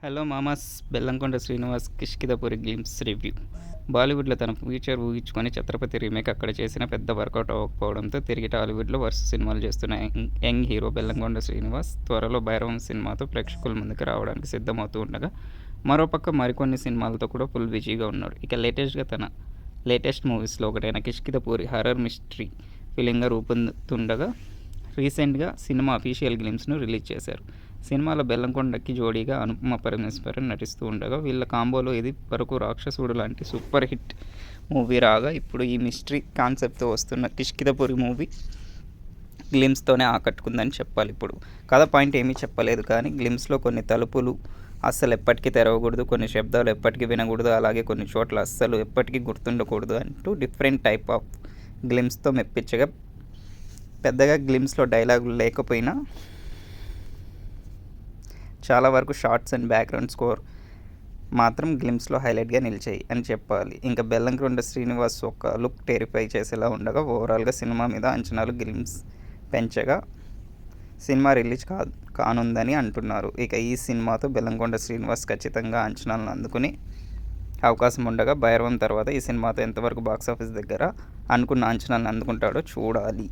Hello మామాస్ Bellamkonda Srinivas Kishkindhapuri glimpse review. బాలీవుడ్లో తన ఫ్యూచర్ ఊహించుకొని 'ఛత్రపతి' రీమేక్ అక్కడ చేసినా పెద్ద వర్కౌట్ అవ్వకపోవడంతో తిరిగి టాలీవుడ్లో వరుస సినిమాలు చేస్తున్న యంగ్ హీరో బెల్లంకొండ శ్రీనివాస్ త్వరలో 'భైరవం' సినిమాతో ప్రేక్షకుల ముందుకు రావడానికి సిద్ధమవుతూ ఉండగా, మరోపక్క మరికొన్ని సినిమాలతో కూడా ఫుల్ బిజీగా ఉన్నాడు. ఇక తన లేటెస్ట్ మూవీస్లో ఒకటైన 'కిష్కింధపురి' హర్రర్ మిస్టరీ ఫిలింగా రూపొందుతుండగా రీసెంట్గా సినిమా అఫీషియల్ గ్లింప్స్ను రిలీజ్ చేశారు. సినిమాలో బెల్లంకొండకి జోడీగా అనుపమ పరమేశ్వరన్ నటిస్తూ ఉండగా, వీళ్ళ కాంబోలో ఇది వరకు రాక్షసుడు లాంటి సూపర్ హిట్ మూవీ రాగా, ఇప్పుడు ఈ మిస్టరీ కాన్సెప్ట్తో వస్తున్న 'కిష్కింధపురి' మూవీ గ్లిమ్స్తోనే ఆకట్టుకుందని చెప్పాలి. ఇప్పుడు కథ పాయింట్ ఏమీ చెప్పలేదు, కానీ గ్లిమ్స్లో కొన్ని తలుపులు అస్సలు ఎప్పటికీ తెరవకూడదు, కొన్ని శబ్దాలు ఎప్పటికీ వినకూడదు, అలాగే కొన్ని చోట్ల అస్సలు ఎప్పటికీ గుర్తుండకూడదు అంటూ డిఫరెంట్ టైప్ ఆఫ్ గ్లిమ్స్తో మెప్పించగా, పెద్దగా గ్లిమ్స్లో డైలాగులు లేకపోయినా చాలా వరకు షార్ట్స్ అండ్ బ్యాక్గ్రౌండ్ స్కోర్ మాత్రం గ్లిమ్స్లో హైలైట్గా నిలిచాయి అని చెప్పాలి. ఇంకా బెల్లంకొండ శ్రీనివాస్ ఒక లుక్ టెరిఫై చేసేలా ఉండగా, ఓవరాల్గా సినిమా మీద అంచనాలు గ్లిమ్స్ పెంచగా సినిమా రిలీజ్ కానుందని అంటున్నారు. ఇక ఈ సినిమాతో బెల్లంకొండ శ్రీనివాస్ ఖచ్చితంగా అంచనాలను అందుకునే అవకాశం ఉండగా, 'భైరవం' తర్వాత ఈ సినిమాతో ఎంతవరకు బాక్సాఫీస్ దగ్గర అనుకున్న అంచనాలను అందుకుంటాడో చూడాలి.